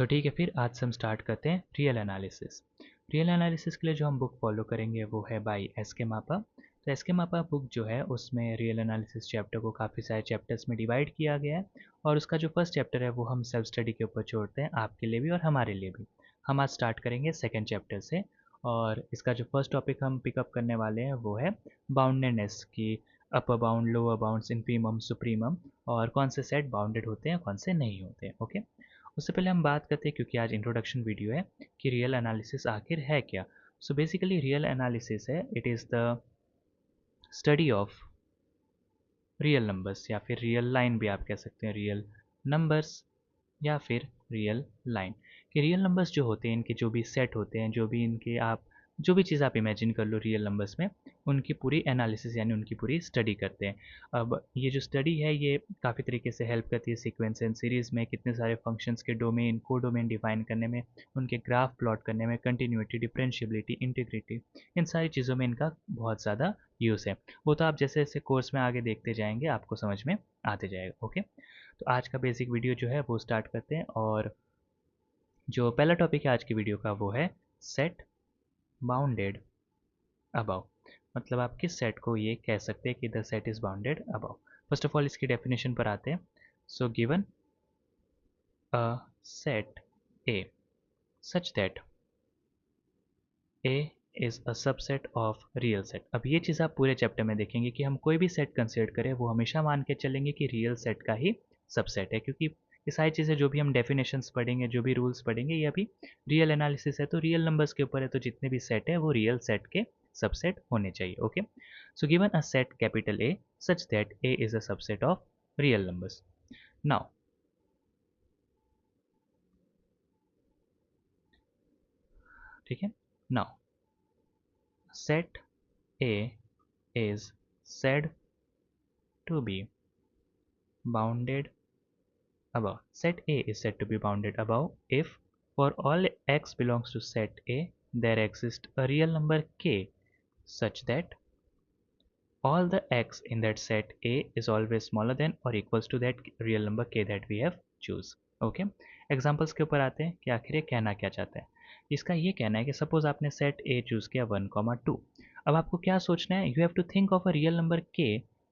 तो ठीक है, फिर आज से हम स्टार्ट करते हैं रियल एनालिसिस। रियल एनालिसिस के लिए जो हम बुक फॉलो करेंगे वो है बाय एस के मापा। तो एस के मापा बुक जो है उसमें रियल एनालिसिस चैप्टर को काफ़ी सारे चैप्टर्स में डिवाइड किया गया है। और उसका जो फर्स्ट चैप्टर है वो हम सेल्फ स्टडी के ऊपर छोड़ते हैं, आपके लिए भी और हमारे लिए भी। हम आज स्टार्ट करेंगे सेकेंड चैप्टर से। और इसका जो फर्स्ट टॉपिक हम पिकअप करने वाले हैं वो है बाउंडेडनेस की, upper bound, lower bounds, infimum, supremum, और कौन से सेट बाउंडेड होते हैं कौन से नहीं होते हैं। ओके, उससे पहले हम बात करते हैं, क्योंकि आज इंट्रोडक्शन वीडियो है, कि रियल एनालिसिस आखिर है क्या। सो बेसिकली रियल एनालिसिस है, it is the study of real numbers, या फिर रियल लाइन भी आप कह सकते हैं, रियल नंबर्स या फिर रियल लाइन। कि रियल नंबर्स जो होते हैं, इनके जो भी सेट होते हैं, जो भी इनके आप जो भी चीज़ आप इमेजिन कर लो रियल नंबर्स में, उनकी पूरी एनालिसिस यानी उनकी पूरी स्टडी करते हैं। अब ये जो स्टडी है ये काफ़ी तरीके से हेल्प करती है सीक्वेंस एंड सीरीज़ में, कितने सारे फंक्शंस के डोमेन, को डोमेन डिफाइन करने में, उनके ग्राफ प्लॉट करने में, कंटिन्यूटी, डिफरेंशियबिलिटी, इंटीग्रिटी, इन सारी चीज़ों में इनका बहुत ज़्यादा यूज़ है। वो तो आप जैसे जैसे कोर्स में आगे देखते जाएंगे आपको समझ में आते जाएगा। ओके, तो आज का बेसिक वीडियो जो है वो स्टार्ट करते हैं। और जो पहला टॉपिक है आज की वीडियो का वो है सेट बाउंडेड अबव। मतलब आप किस सेट को ये कह सकते हैं कि the set is bounded above. First of all इसकी डेफिनेशन पर आते हैं। So given a set A such that A is a subset of real set. अब ये चीज़ आप पूरे चैप्टर में देखेंगे कि हम कोई भी सेट कंसिडर करें वो हमेशा मान के चलेंगे कि रियल सेट का ही सबसेट है, क्योंकि ये सारी चीज़ें जो भी हम डेफिनेशंस पढ़ेंगे, जो भी रूल्स पढ़ेंगे, ये अभी रियल एनालिसिस है तो रियल नंबर्स के ऊपर है, तो जितने भी सेट है वो रियल सेट के सबसेट होने चाहिए। Okay, so given a set capital A such that A is a subset of real numbers. Now ठीक है, now set A is said to be bounded above. Set A is said to be bounded above if for all x belongs to set A, there exists a real number k such that all the x in that set A is always smaller than or equals to that real number k that we have choose. Okay, examples के ऊपर आते हैं कि आखिर ये कहना क्या चाहता है। इसका ये कहना है कि सपोज आपने सेट ए चूज किया 1,2। अब आपको क्या सोचना है, you have to think of a real number के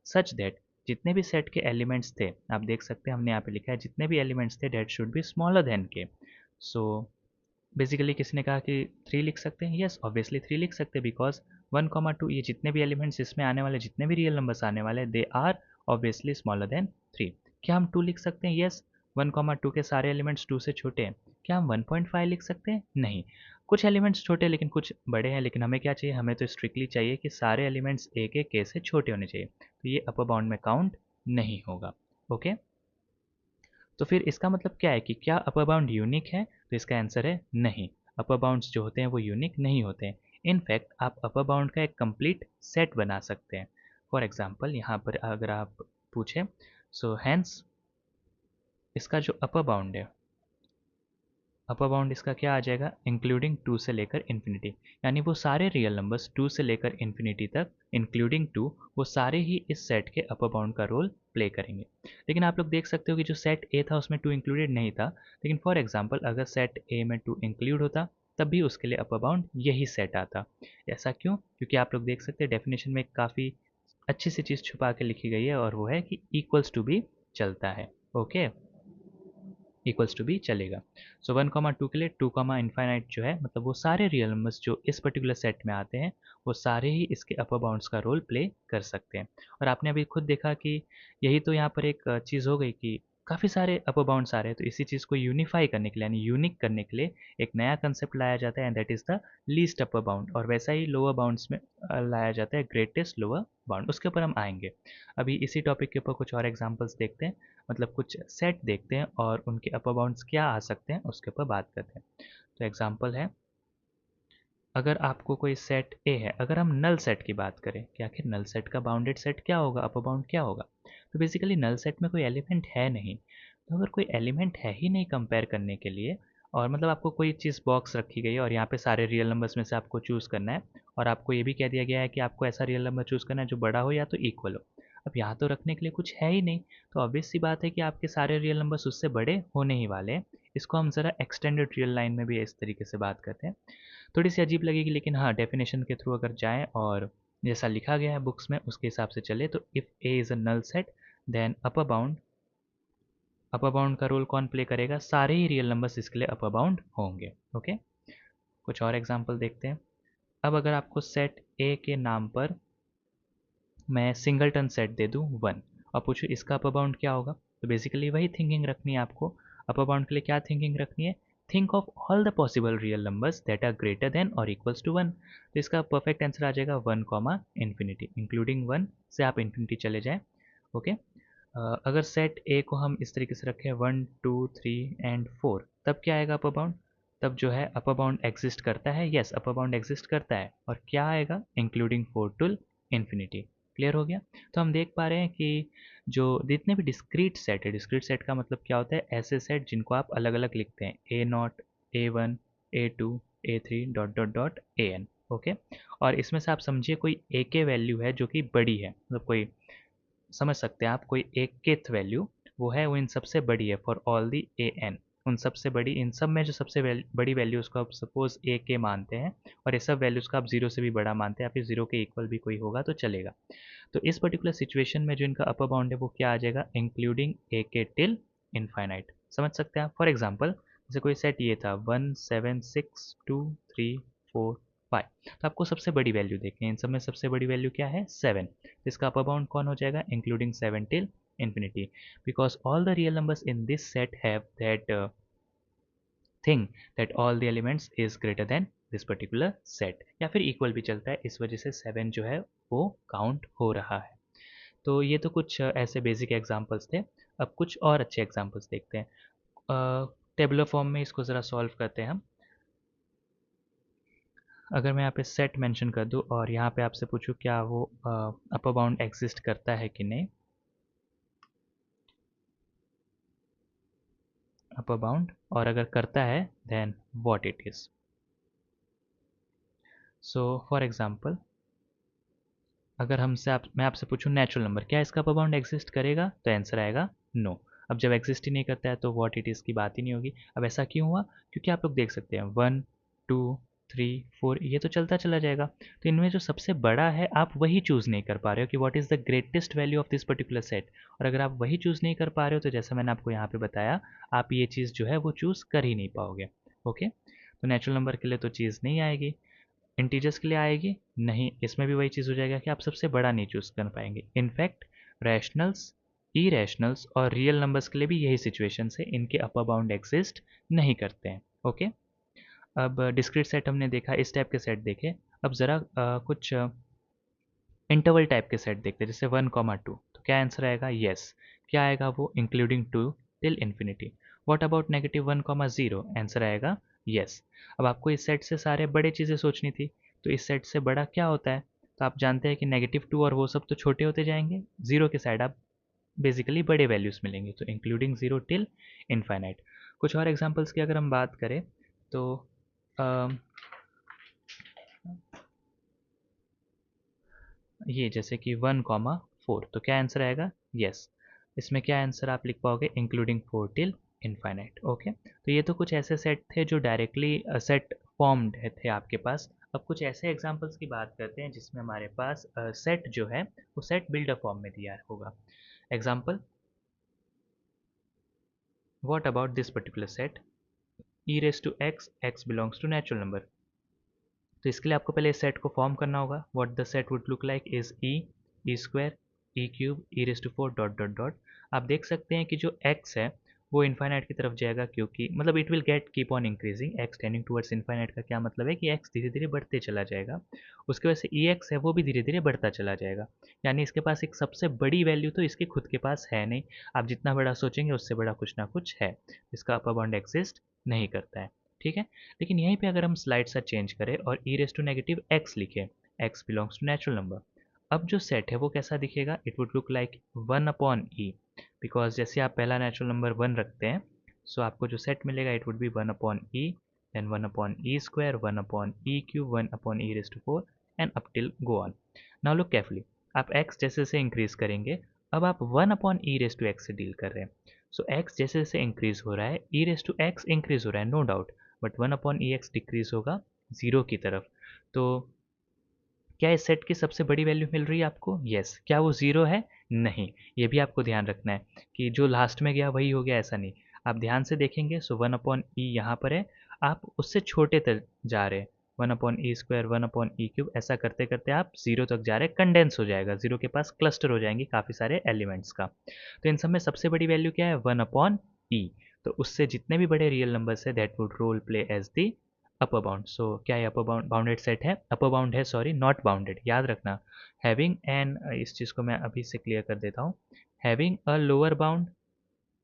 सच दैट जितने भी सेट के एलिमेंट्स थे, आप देख सकते हैं हमने यहाँ पे लिखा है जितने भी एलिमेंट्स थे that should be smaller than K. So basically किसी ने कहा कि 3 लिख सकते हैं, यस ऑब्वियसली 3 लिख सकते हैं, बिकॉज 1,2 ये जितने भी एलिमेंट्स इसमें आने वाले, जितने भी रियल नंबर्स आने वाले, they are obviously smaller than 3। क्या हम 2 लिख सकते हैं, यस 1,2 के सारे एलिमेंट्स 2 से छोटे हैं। क्या हम 1.5 लिख सकते हैं, नहीं, कुछ एलिमेंट्स छोटे हैं लेकिन कुछ बड़े हैं। लेकिन हमें क्या चाहिए, हमें तो स्ट्रिक्टली चाहिए कि सारे एलिमेंट्स ए के के से छोटे होने चाहिए, तो ये अपर बाउंड में काउंट नहीं होगा। ओके, तो फिर इसका मतलब क्या है कि क्या अपर बाउंड यूनिक है, तो इसका आंसर है नहीं। अपर बाउंड्स जो होते हैं वो यूनिक नहीं होते हैं। इनफैक्ट आप अपर बाउंड का एक कंप्लीट सेट बना सकते हैं। फॉर एग्जांपल यहाँ पर अगर आप पूछें, सो हैंस इसका जो अपर बाउंड है, अपर बाउंड इसका क्या आ जाएगा, इंक्लूडिंग 2 से लेकर इन्फिनिटी, यानी वो सारे रियल नंबर्स 2 से लेकर इन्फिनिटी तक इंक्लूडिंग 2, वो सारे ही इस सेट के अपर बाउंड का रोल प्ले करेंगे। लेकिन आप लोग देख सकते हो कि जो सेट ए था उसमें 2 इंक्लूडेड नहीं था, लेकिन फॉर एग्जांपल अगर सेट ए में 2 इंक्लूड होता तब भी उसके लिए अपर बाउंड यही सेट आता। ऐसा क्यों, क्योंकि आप लोग देख सकते हैं डेफिनेशन में काफ़ी अच्छी सी चीज़ छुपा के लिखी गई है, और वो है कि इक्वल्स टू भी चलता है। ओके, इक्वल्स टू भी चलेगा। सो 1,2 के लिए 2, इनफाइनाइट जो है, मतलब वो सारे रियल नंबर्स जो इस पर्टिकुलर सेट में आते हैं वो सारे ही इसके अपर बाउंड्स का रोल प्ले कर सकते हैं। और आपने अभी खुद देखा कि यही तो यहाँ पर एक चीज़ हो गई कि काफ़ी सारे अपर बाउंड्स आ रहे हैं, तो इसी चीज़ को यूनिफाई करने के लिए यानी यूनिक करने के लिए एक नया कंसेप्ट लाया जाता है, and that is the least upper bound. और वैसा ही लोअर बाउंड्स में लाया जाता है ग्रेटेस्ट लोअर बाउंड, उसके ऊपर हम आएंगे। अभी इसी टॉपिक के ऊपर कुछ और एग्जाम्पल्स देखते हैं, मतलब कुछ सेट देखते हैं और उनके अपर बाउंड्स क्या आ सकते हैं उसके ऊपर बात करते हैं। तो एग्जांपल है, अगर आपको कोई सेट ए है, अगर हम नल सेट की बात करें कि आखिर नल सेट का बाउंडेड सेट क्या होगा, अपर बाउंड क्या होगा, तो बेसिकली नल सेट में कोई एलिमेंट है नहीं। तो अगर कोई एलिमेंट है ही नहीं कंपेयर करने के लिए, और मतलब आपको कोई चीज़ बॉक्स रखी गई है और यहाँ पे सारे रियल नंबर्स में से आपको चूज़ करना है, और आपको ये भी कह दिया गया है कि आपको ऐसा रियल नंबर चूज़ करना है जो बड़ा हो या तो इक्वल हो। अब यहाँ तो रखने के लिए कुछ है ही नहीं, तो ऑब्वियस सी बात है कि आपके सारे रियल नंबर्स उससे बड़े होने ही वाले हैं। इसको हम ज़रा एक्सटेंडेड रियल लाइन में भी इस तरीके से बात करते हैं। थोड़ी सी अजीब लगेगी, लेकिन हाँ, डेफिनेशन के थ्रू अगर जाएँ और जैसा लिखा गया है बुक्स में उसके हिसाब से चले, तो if A is a null set then upper bound का रोल कौन प्ले करेगा? सारे ही रियल नंबर्स इसके लिए अपर बाउंड होंगे। ओके, कुछ और एग्जांपल देखते हैं। अब अगर आपको सेट ए के नाम पर मैं सिंगलटन सेट दे दूं 1 और पूछूं इसका अपर बाउंड क्या होगा, तो बेसिकली वही थिंकिंग रखनी है आपको। अपर बाउंड के लिए क्या थिंकिंग रखनी है? Think of all the possible real numbers that are greater than और इक्वल्स टू 1। तो इसका परफेक्ट आंसर आ जाएगा 1 कॉमा इन्फिनिटी, इंक्लूडिंग 1 से आप इन्फिनिटी चले जाएं। ओके, अगर सेट ए को हम इस तरीके से रखें 1 2 3 एंड 4, तब क्या आएगा अपर बाउंड? तब जो है अपर बाउंड एग्जिस्ट करता है, यस अपर बाउंड एग्जिस्ट करता है, और क्या आएगा? Including 4 to infinity. क्लियर हो गया? तो हम देख पा रहे हैं कि जो जितने भी डिस्क्रीट सेट है, डिस्क्रीट सेट का मतलब क्या होता है? ऐसे सेट जिनको आप अलग अलग लिखते हैं, A naught, A one, A two, A three dot dot dot A N. Okay, और इसमें से आप समझिए कोई ए के वैल्यू है जो कि बड़ी है, मतलब कोई समझ सकते हैं आप, कोई एक केथ वैल्यू वो है, वो इन सबसे बड़ी है for all the A N, उन सबसे बड़ी, इन सब में जो सबसे बड़ी वैल्यू उसको आप सपोज ए के मानते हैं, और ये सब वैल्यूज़ को आप जीरो से भी बड़ा मानते हैं, या फिर जीरो के इक्वल भी कोई होगा तो चलेगा। तो इस पर्टिकुलर सिचुएशन में जो इनका अपर बाउंड है वो क्या आ जाएगा? इंक्लूडिंग ए के टिल इनफाइनाइट। समझ सकते हैं आप? फॉर एग्जाम्पल जैसे कोई सेट ये था 1 7 6 2 3 4 5, तो आपको सबसे बड़ी वैल्यू देखनी है, इन सब में सबसे बड़ी वैल्यू क्या है? 7। तो इसका अपर बाउंड कौन हो जाएगा? Including 7 till infinity, because all the real numbers in this set have that thing that all the elements is greater than this particular set, या फिर इक्वल भी चलता है, इस वजह से 7 जो है वो काउंट हो रहा है। तो ये तो कुछ ऐसे बेसिक एग्जांपल्स थे। अब कुछ और अच्छे एग्जांपल्स देखते हैं। टेबुलर फॉर्म में इसको ज़रा सॉल्व करते हैं हम। अगर मैं यहाँ पे सेट मेंशन कर दूँ और यहाँ पे आपसे पूछूँ क्या वो अपर बाउंड एग्जिस्ट करता है कि नहीं, अपर बाउंड, और अगर करता है then what it is. So for example अगर मैं आपसे पूछूं नेचुरल नंबर क्या इसका अपर बाउंड एग्जिस्ट करेगा, तो आंसर आएगा नो। अब जब एग्जिस्ट ही नहीं करता है तो व्हाट इट इज़ की बात ही नहीं होगी। अब ऐसा क्यों हुआ? क्योंकि आप लोग देख सकते हैं 1 2 3 4 ये तो चलता चला जाएगा, तो इनमें जो सबसे बड़ा है आप वही चूज़ नहीं कर पा रहे हो कि what is the greatest value of this particular set. और अगर आप वही चूज़ नहीं कर पा रहे हो तो जैसा मैंने आपको यहाँ पे बताया, आप ये चीज़ जो है वो चूज़ कर ही नहीं पाओगे। ओके, तो नेचुरल नंबर के लिए तो चीज़ नहीं आएगी। इंटीजर्स के लिए आएगी नहीं, इसमें भी वही चीज़ हो जाएगा कि आप सबसे बड़ा नहीं चूज़ कर पाएंगे। इनफैक्ट रैशनल्स, इरेशनल्स और रियल नंबर्स के लिए भी यही सिचुएशन है, इनके अपर बाउंड एग्जिस्ट नहीं करते हैं। ओके, अब डिस्क्रीट सेट हमने देखा, इस टाइप के सेट देखे। अब ज़रा कुछ इंटरवल टाइप के सेट देखते हैं, जैसे 1,2, तो क्या आंसर आएगा? यस, क्या आएगा वो? Including 2 till infinity. What about -1,0? Answer आएगा यस। अब आपको इस सेट से सारे बड़े चीज़ें सोचनी थी, तो इस सेट से बड़ा क्या होता है? तो आप जानते हैं कि -2 और वो सब तो छोटे होते जाएंगे, जीरो के साइड आप बेसिकली बड़े वैल्यूज़ मिलेंगे, तो इंक्लूडिंग जीरो टिल इनफाइनाइट। कुछ और एग्जांपल्स की अगर हम बात करें तो ये जैसे कि 1,4, तो क्या आंसर आएगा? यस। इसमें क्या आंसर आप लिख पाओगे? Including 4 till infinite. ओके, तो ये तो कुछ ऐसे सेट थे जो डायरेक्टली सेट फॉर्म्ड थे आपके पास। अब कुछ ऐसे एग्जांपल्स की बात करते हैं जिसमें हमारे पास सेट जो है वो सेट बिल्डर फॉर्म में दिया होगा। Example, what about this particular set e raised to x belongs to natural number. तो इसके लिए आपको पहले इस सेट को फॉर्म करना होगा। What the set would look like is e square, e cube, e raise to 4 dot dot dot. आप देख सकते हैं कि जो x है वो इन्फाइनाइट की तरफ जाएगा, क्योंकि मतलब it will get keep on increasing, x tending towards infinite का क्या मतलब है कि x धीरे धीरे बढ़ते चला जाएगा। उसके वजह से ई एक्स है वो भी धीरे धीरे बढ़ता चला जाएगा, यानी इसके पास एक सबसे बड़ी वैल्यू तो इसके खुद के पास है नहीं। आप जितना बड़ा सोचेंगे उससे बड़ा कुछ ना कुछ है, इसका अपर बाउंड एग्जिस्ट नहीं करता है। ठीक है, लेकिन यहीं पे अगर हम स्लाइड सा चेंज करें और e raise to negative x लिखें, x belongs to natural number, अब जो सेट है वो कैसा दिखेगा? It would look like 1/e, because जैसे आप पहला नेचुरल नंबर 1 रखते हैं, सो आपको जो सेट मिलेगा it would be 1/e, then 1/e square, 1/e cube, 1/e raise to 4 and up till go on. Now look carefully, आप x जैसे जैसे इंक्रीज करेंगे, अब आप 1/e रेस टू x से डील कर रहे हैं, सो x जैसे जैसे इंक्रीज हो रहा है e raise to x increase हो रहा है no doubt, but 1/x decrease होगा जीरो की तरफ। तो क्या इस सेट की सबसे बड़ी वैल्यू मिल रही है आपको? यस। क्या वो जीरो है? नहीं। ये भी आपको ध्यान रखना है कि जो लास्ट में गया वही हो गया, ऐसा नहीं। आप ध्यान से देखेंगे, सो 1/e यहाँ पर है, आप उससे छोटे तक जा रहे हैं, 1/e², 1/e³ ऐसा करते करते आप जीरो तक जा रहे हैं, कंडेंस हो जाएगा, जीरो के पास क्लस्टर हो जाएंगे काफ़ी सारे एलिमेंट्स का। तो इन सब में सबसे बड़ी वैल्यू क्या है? 1/e। तो उससे जितने भी बड़े रियल नंबर्स है that would role play as the upper bound. So क्या है? अपर बाउंड, बाउंडेड सेट है, अपर बाउंड है, सॉरी नॉट बाउंडेड, याद रखना। हैविंग एन, इस चीज़ को मैं अभी से क्लियर कर देता हूँ। Having a lower bound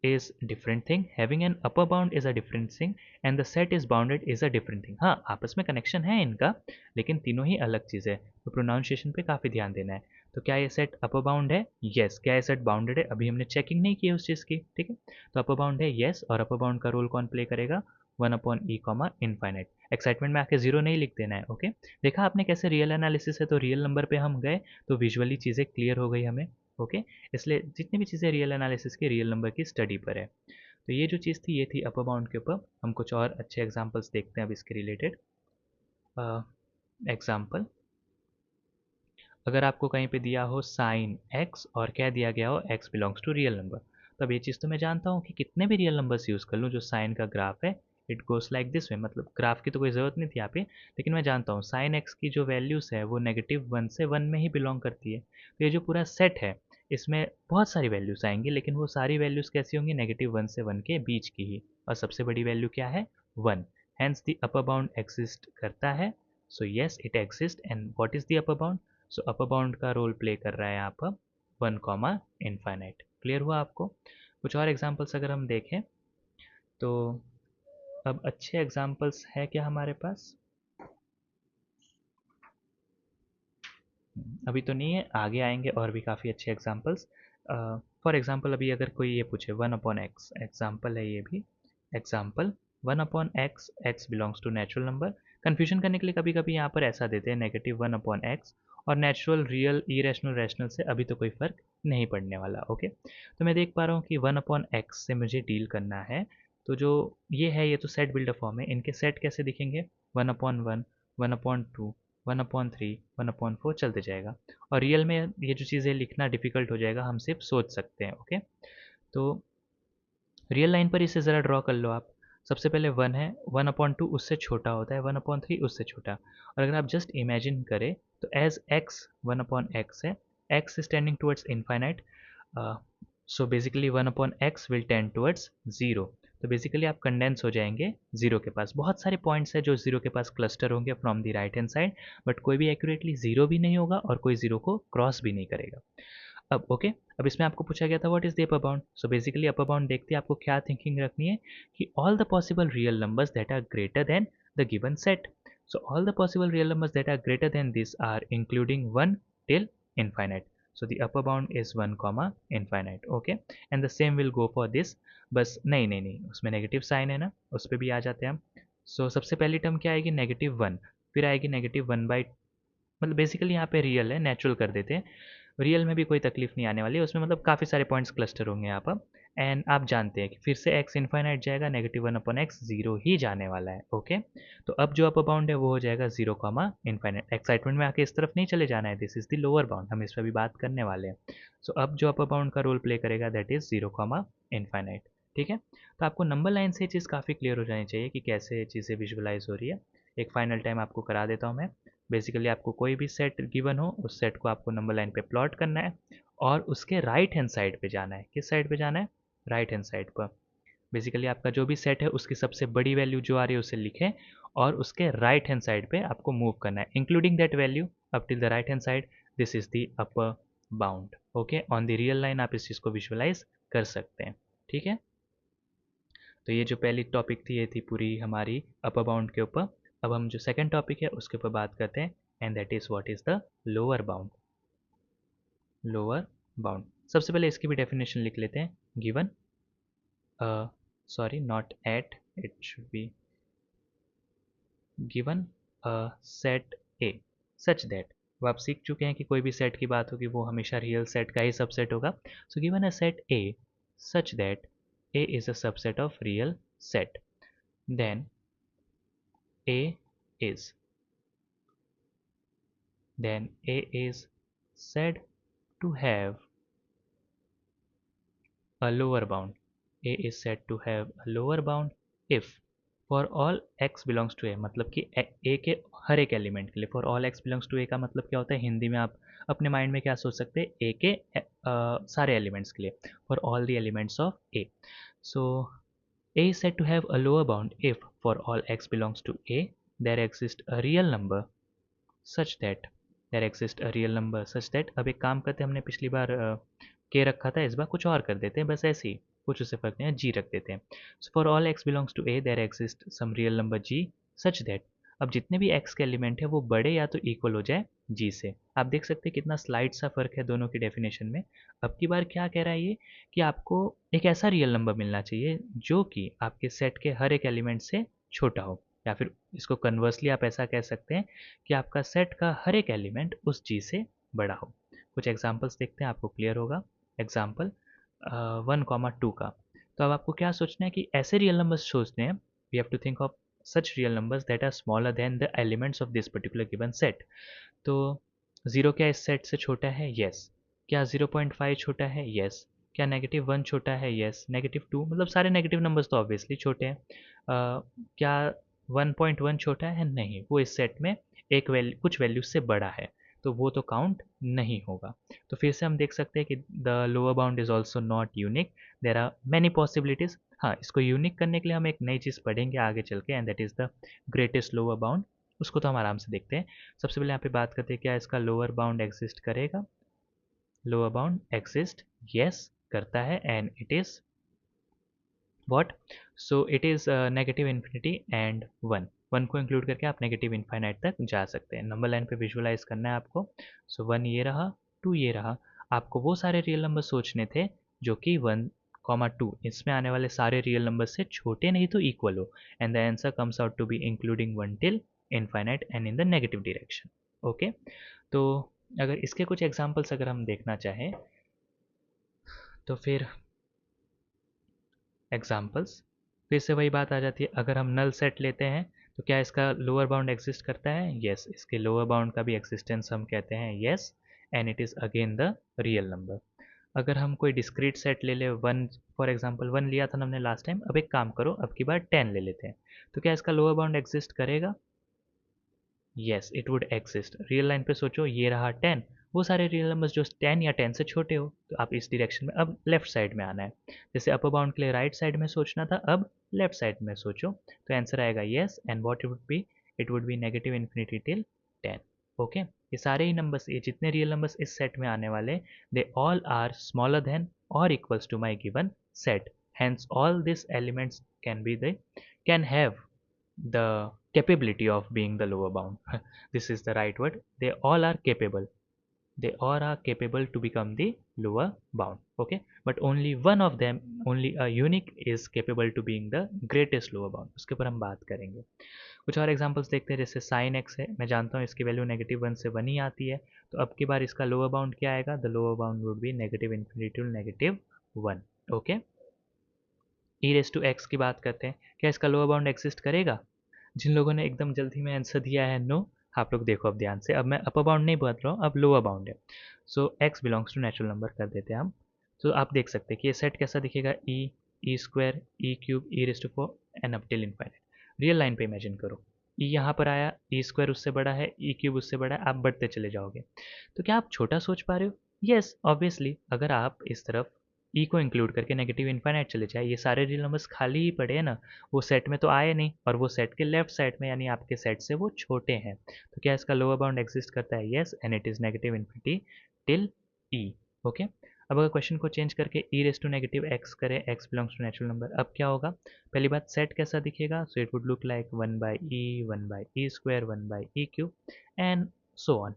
is different thing, having an upper bound is a different thing, and the set is bounded is a different thing। हाँ, आपस में कनेक्शन है इनका, लेकिन तीनों ही अलग चीज़ है, तो प्रोनाउंसिएशन पे काफ़ी ध्यान देना है। तो क्या ये सेट अपर बाउंड है? यस। क्या ये सेट बाउंडेड है? अभी हमने चेकिंग नहीं की है उस चीज़ की, ठीक है। तो अपर बाउंड है, यस। और अपर बाउंड का रोल कौन प्ले करेगा? 1/e comma infinite. एक्साइटमेंट में आके जीरो नहीं लिख देना है, ओके। देखा आपने कैसे रियल एनालिसिस है, तो रियल नंबर पे हम गए तो विजुअली चीज़ें क्लियर हो गई हमें, ओके। इसलिए जितनी भी चीज़ें रियल एनालिसिस की, रियल नंबर की स्टडी पर है। तो ये जो चीज़ थी ये थी अपर बाउंड के ऊपर। हम कुछ और अच्छे एग्जांपल्स देखते हैं अब इसके रिलेटेड। एग्जांपल, अगर आपको कहीं पे दिया हो साइन एक्स और क्या दिया गया हो x belongs to real number, तो अब ये चीज़ तो मैं जानता हूँ कि कितने भी रियल नंबर्स यूज़ कर लूँ, जो साइन का ग्राफ है it goes like this way, मतलब ग्राफ की तो कोई ज़रूरत नहीं थी यहाँ पे, लेकिन मैं जानता हूँ साइन एक्स की जो वैल्यूज़ है वो -1 से 1 में ही बिलोंग करती है। तो ये जो पूरा सेट है इसमें बहुत सारी वैल्यूज़ आएंगी, लेकिन वो सारी वैल्यूज़ कैसी होंगी? -1 से 1 के बीच की ही, और सबसे बड़ी वैल्यू क्या है? 1। Hence the upper bound exist करता है। So yes it exist. And what is the upper bound? So upper bound का रोल प्ले कर रहा है यहाँ पर 1 इनफाइनाइट। क्लियर हुआ आपको? कुछ और एग्जांपल्स अगर हम देखें तो अब अच्छे एग्जांपल्स है क्या हमारे पास? अभी तो नहीं है, आगे आएंगे और भी काफ़ी अच्छे एग्जांपल्स। फॉर एग्जांपल अभी अगर कोई ये पूछे 1/x, एग्जांपल है ये भी, example 1/x, x belongs to natural number. Confusion करने के लिए कभी कभी यहाँ पर ऐसा देते हैं -1/x, और नेचुरल, रियल, इरेशनल, रैशनल से अभी तो कोई फ़र्क नहीं पड़ने वाला, ओके। तो मैं देख पा रहा हूँ कि 1/x से मुझे डील करना है, तो जो ये है ये तो सेट बिल्डर फॉर्म है, इनके सेट कैसे दिखेंगे? 1/1, 1/2, 1/3, 1/4 चलते जाएगा। और रियल में ये जो चीज़ें लिखना डिफ़िकल्ट हो जाएगा, हम सिर्फ सोच सकते हैं, ओके। तो रियल लाइन पर इसे ज़रा ड्रॉ कर लो आप। सबसे पहले 1 है, 1/2 उससे छोटा होता है, 1/3 उससे छोटा। और अगर आप जस्ट इमेजिन करें तो एज x 1/x है, x is tending towards infinite, so basically 1/x will tend towards zero. तो बेसिकली आप कंडेंस हो जाएंगे जीरो के पास। बहुत सारे पॉइंट्स है जो जीरो के पास क्लस्टर होंगे from the right hand side, but कोई भी एक्यूरेटली जीरो भी नहीं होगा और कोई जीरो को क्रॉस भी नहीं करेगा। अब ओके, अब इसमें आपको पूछा गया था what is the upper bound. So basically upper bound देखते हैं आपको क्या थिंकिंग रखनी है कि all the possible real numbers that are greater than the given set. So all the possible real numbers that are greater than this are including 1 till infinite। So the upper bound is 1 comma infinite, okay, and the same will go for this। बस नहीं नहीं नहीं, उसमें negative sign है ना, उस पर भी आ जाते हैं हम। सो सबसे पहली टर्म क्या आएगी? -1, फिर आएगी -1/, मतलब बेसिकली यहाँ पे रियल है, नेचुरल कर देते हैं। रियल में भी कोई तकलीफ नहीं आने वाली है, उसमें मतलब काफ़ी सारे पॉइंट्स क्लस्टर होंगे यहाँ पर। एंड आप जानते हैं कि फिर से x इनफाइनाइट जाएगा, -1/x जीरो ही जाने वाला है, ओके। तो अब जो अपर बाउंड है वो हो जाएगा 0 कॉमा इनफाइनाइट। एक्साइटमेंट में आके इस तरफ नहीं चले जाना है, this is the lower bound, हम इस पर भी बात करने वाले हैं। सो अब जो अपर बाउंड का रोल प्ले करेगा दैट इज 0 कॉमा इनफाइनाइट, ठीक है। तो आपको नंबर लाइन से ये चीज़ काफ़ी क्लियर हो जानी चाहिए कि कैसे चीज़ें विजुअलाइज हो रही है। एक फाइनल टाइम आपको करा देता हूँ मैं। बेसिकली आपको कोई भी सेट गिवन हो, उस सेट को आपको नंबर लाइन पे प्लॉट करना है और उसके राइट हैंड साइड पे जाना है। किस साइड पे जाना है? राइट हैंड साइड पर। बेसिकली आपका जो भी सेट है उसकी सबसे बड़ी वैल्यू जो आ रही है उसे लिखें और उसके राइट हैंड साइड पे आपको मूव करना है, including that value up till the right hand side. This is the upper bound, okay. On the real line आप इस चीज़ को विजुअलाइज कर सकते हैं, ठीक है। तो ये जो पहली टॉपिक थी ये थी पूरी हमारी अपर बाउंड के ऊपर। अब हम जो सेकंड टॉपिक है उसके ऊपर बात करते हैं, and that is what is the lower bound. Lower bound, सबसे पहले इसकी भी डेफिनेशन लिख लेते हैं। Given, sorry not at, it should be given a set A such that. वो आप सीख चुके हैं कि कोई भी सेट की बात होगी वो हमेशा रियल सेट का ही सबसेट होगा। So given a set A such that A is a subset of real set. Then A is said to have a lower bound. A is said to have a lower bound if for all x belongs to A, मतलब कि A के हर एक element के लिए, for all x belongs to A का मतलब क्या होता है, हिंदी में आप अपने माइंड में क्या सोच सकते हैं, A के सारे एलिमेंट्स के लिए, for all the elements of A. So A is said to have a lower bound if for all x belongs to A there exists a real number such that अब एक काम करते हैं, हमने पिछली बार के रखा था, इस बार कुछ और कर देते हैं, बस ऐसे ही कुछ उससे फर्क नहीं है, जी रख देते हैं. So for all x belongs to A there exist some real number g such that. अब जितने भी एक्स के एलिमेंट है वो बड़े या तो इक्वल हो जाए जी से. आप देख सकते हैं कितना स्लाइड सा फर्क है दोनों की डेफिनेशन में. अब की बार क्या कह रहा है ये, कि आपको एक ऐसा रियल नंबर मिलना चाहिए जो कि आपके सेट के हर एक एलिमेंट से छोटा हो, या फिर इसको कन्वर्सली आप ऐसा कह सकते हैं कि आपका सेट का हर एक एलिमेंट उस चीज़ से बड़ा हो. कुछ एग्जांपल्स देखते हैं, आपको क्लियर होगा. एग्जाम्पल 1,2 का. तो अब आपको क्या सोचना है कि ऐसे रियल नंबर्स सोचने हैं. We have to think of such real numbers that are smaller than the elements of this particular given set. तो 0 क्या इस सेट से छोटा है? यस. क्या 0.5 छोटा है? यस. क्या -1 छोटा है? यस. -2, मतलब सारे नेगेटिव नंबर्स तो ऑब्वियसली छोटे हैं. क्या 1.1 छोटा है? नहीं, वो इस सेट में एक वैल्यू कुछ वैल्यू से बड़ा है, तो वो तो काउंट नहीं होगा. तो फिर से हम देख सकते हैं कि the lower bound is also not unique. There are many possibilities. हाँ, इसको यूनिक करने के लिए हम एक नई चीज़ पढ़ेंगे आगे चल के, and that is the greatest lower bound. उसको तो हम आराम से देखते हैं. सबसे पहले यहाँ पे बात करते हैं, क्या इसका लोअर बाउंड एग्जिस्ट करेगा? लोअर बाउंड एग्जिस्ट, यस करता है, and it is what? So it is negative infinity and 1 को इंक्लूड करके आप नेगेटिव इनफाइनाइट तक जा सकते हैं. नंबर लाइन पे विजुअलाइज करना है आपको. सो 1 ये रहा, 2 ये रहा. आपको वो सारे रियल नंबर सोचने थे जो कि 1,2 इसमें आने वाले सारे रियल नंबर से छोटे नहीं तो इक्वल हो, and the answer comes out to be including 1 till infinite and in the negative direction. Okay, तो अगर इसके कुछ एग्जांपल्स अगर हम देखना चाहें तो फिर एग्जाम्पल्स, फिर से वही बात आ जाती है. अगर हम नल सेट लेते हैं तो क्या इसका लोअर बाउंड एग्जिस्ट करता है? यस. इसके लोअर बाउंड का भी एक्सिस्टेंस हम कहते हैं yes, and it is again the real number. अगर हम कोई डिस्क्रीट सेट ले ले, 1 फॉर एग्जांपल 1 लिया था हमने लास्ट टाइम, अब एक काम करो, अब की बार 10 ले लेते हैं, तो क्या इसका लोअर बाउंड एग्जिस्ट करेगा? Yes, it would exist. Real line पे सोचो, ये रहा 10, वो सारे रियल नंबर्स जो 10 या 10 से छोटे हो, तो आप इस डायरेक्शन में अब लेफ्ट साइड में आना है. जैसे अपर बाउंड के लिए राइट साइड में सोचना था, अब लेफ्ट साइड में सोचो, तो आंसर आएगा yes, and what it would be negative infinity till 10. Okay, ये सारे ही नंबर्स, ये जितने रियल नंबर्स इस सेट में आने वाले, they all are smaller than और equals to my given set. Hence all these elements can have the capability of being the lower bound. This is the right word. They all are capable. They all are capable to become the lower bound. Okay, but only one of them, only a unique is capable to being the greatest lower bound. उसके ऊपर हम बात करेंगे. कुछ और examples देखते हैं. जैसे साइन एक्स है, मैं जानता हूँ इसकी वैल्यू -1 से 1 ही आती है, तो अब की बार इसका लोअर बाउंड क्या आएगा? The lower bound would be negative infinity to -1. Okay, e raise to x की बात करते हैं. क्या इसका लोअर बाउंड एग्जिस्ट करेगा? जिन लोगों ने एकदम जल्दी में आंसर दिया है नो, आप लोग देखो अब ध्यान से. अब मैं अपर बाउंड नहीं बोल रहा हूँ, अब लोअर बाउंड है. So x belongs to natural number कर देते हैं हम. तो आप देख सकते हैं कि ये सेट कैसा दिखेगा? E square, e cube, e raise to 4 and up till infinite. Real line पे इमेजिन करो, ई यहाँ पर आया, ई स्क्वायर उससे बड़ा है, ई क्यूब उससे बड़ा है, आप बढ़ते चले जाओगे. तो क्या आप छोटा सोच पा रहे हो? Yes, obviously. अगर आप इस तरफ ई को इंक्लूड करके नेगेटिव इनफाइनाइट चले जाए, ये सारे रियल नंबर्स खाली ही पड़े हैं ना, वो सेट में तो आए नहीं, और वो सेट के लेफ्ट साइड में, यानी आपके सेट से वो छोटे हैं, तो क्या इसका लोअर बाउंड एग्जिस्ट करता है? Yes, and it is negative infinity till e. Okay, अब अगर क्वेश्चन को चेंज करके e raise to negative x करें, x belongs to natural number, अब क्या होगा? पहली बात, सेट कैसा दिखेगा? So it would look like 1/e square, 1/e cube, and so on.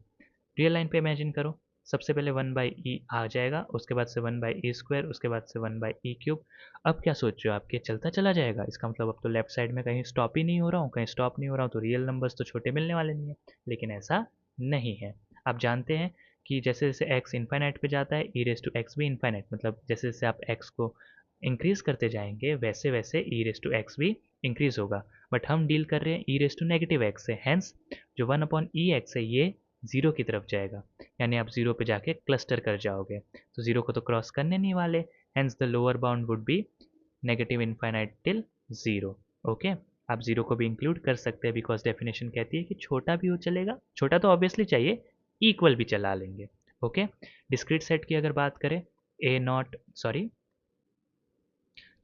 Real line पे इमेजिन करो, सबसे पहले 1/e आ जाएगा, उसके बाद से 1/e स्क्वायर, उसके बाद से 1/e क्यूब. अब क्या सोच रहे हो, आपके चलता चला जाएगा? इसका मतलब अब तो लेफ्ट साइड में कहीं स्टॉप ही नहीं हो रहा हूँ, कहीं स्टॉप नहीं हो रहा हूँ, तो रियल नंबर्स तो छोटे मिलने वाले नहीं है. लेकिन ऐसा नहीं है. आप जानते हैं कि जैसे जैसे x इन्फाइनाइट पे जाता है, ई रेस टू एक्स भी इन्फाइनाइट, मतलब जैसे जैसे आप x को इंक्रीज करते जाएंगे वैसे वैसे ई रेस टू एक्स भी इंक्रीज होगा, बट हम डील कर रहे हैं ई रेस टू नेगेटिव एक्स से, हैंस जो 1/e x है ये जीरो की तरफ जाएगा, यानी आप जीरो पे जाके क्लस्टर कर जाओगे, तो जीरो को तो क्रॉस करने नहीं वाले, hence the lower bound would be negative infinite till zero. Okay, आप जीरो को भी इंक्लूड कर सकते हैं बिकॉज डेफिनेशन कहती है कि छोटा भी हो चलेगा, छोटा तो ऑब्वियसली चाहिए, इक्वल भी चला लेंगे। ओके, डिस्क्रीट सेट की अगर बात करें, ए नॉट सॉरी,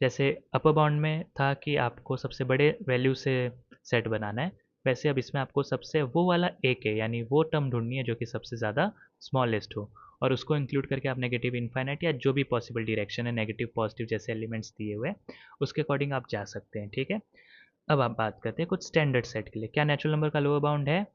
जैसे अपर बाउंड में था कि आपको सबसे बड़े वैल्यू से सेट बनाना है, वैसे अब इसमें आपको सबसे वो वाला एक है, यानी वो टर्म ढूंढनी है जो कि सबसे ज़्यादा स्मॉलेस्ट हो, और उसको इंक्लूड करके आप नेगेटिव इनफाइनाइट या जो भी पॉसिबल डायरेक्शन है नेगेटिव पॉजिटिव जैसे एलिमेंट्स दिए हुए उसके अकॉर्डिंग आप जा सकते हैं। ठीक है, अब आप बात करते हैं कुछ स्टैंडर्ड सेट के लिए, क्या नेचुरल नंबर का लोअर बाउंड है?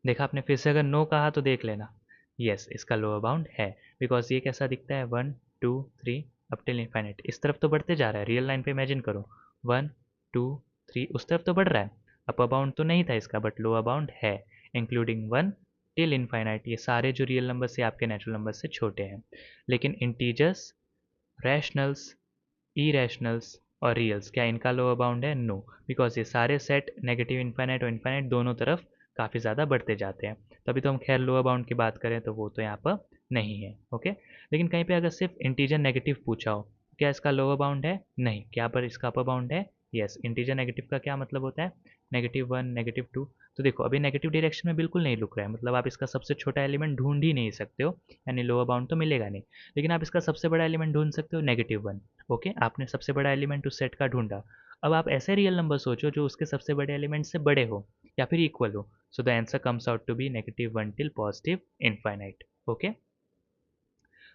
देखा आपने, फिर से अगर नो कहा तो देख लेना, यस इसका लोअर बाउंड है, बिकॉज ये कैसा दिखता है 1 2 3 अप टिल इन्फाइनाइट, इस तरफ तो बढ़ते जा रहा है, रियल लाइन पे इमेजिन करो 1 2 3 उस तरफ तो बढ़ रहा है, अपर बाउंड तो नहीं था इसका बट लोअर बाउंड है, इंक्लूडिंग 1 टिल इन्फाइनाइट, ये सारे जो रियल नंबर से आपके नेचुरल नंबर से छोटे हैं, लेकिन इंटीजर्स, रैशनल्स, इरेशनल्स और रियल्स, क्या इनका लोअर बाउंड है? नो, बिकॉज ये सारे सेट नेगेटिव इन्फाइनाइट और इन्फाइनाइट दोनों तरफ काफ़ी ज़्यादा बढ़ते जाते हैं, तभी तो हम खैर लोअर बाउंड की बात करें तो वो तो यहाँ पर नहीं है। ओके, लेकिन कहीं पे अगर सिर्फ इंटीजर नेगेटिव पूछा हो, क्या इसका लोअर बाउंड है? नहीं, क्या पर इसका अपर बाउंड है? यस, इंटीजर नेगेटिव का क्या मतलब होता है? -1 -2, तो देखो अभी नेगेटिव डायरेक्शन में बिल्कुल नहीं रुक रहा है, मतलब आप इसका सबसे छोटा एलिमेंट ढूंढ ही नहीं सकते हो, यानी लोअर बाउंड तो मिलेगा नहीं, लेकिन आप इसका सबसे बड़ा एलिमेंट ढूंढ सकते हो -1। ओके, आपने सबसे बड़ा एलिमेंट उस सेट का ढूंढा, अब आप ऐसे रियल नंबर सोचो जो उसके सबसे बड़े एलिमेंट से बड़े हो या फिर इक्वल हो, so the answer comes out to be -1 till positive infinite. Okay,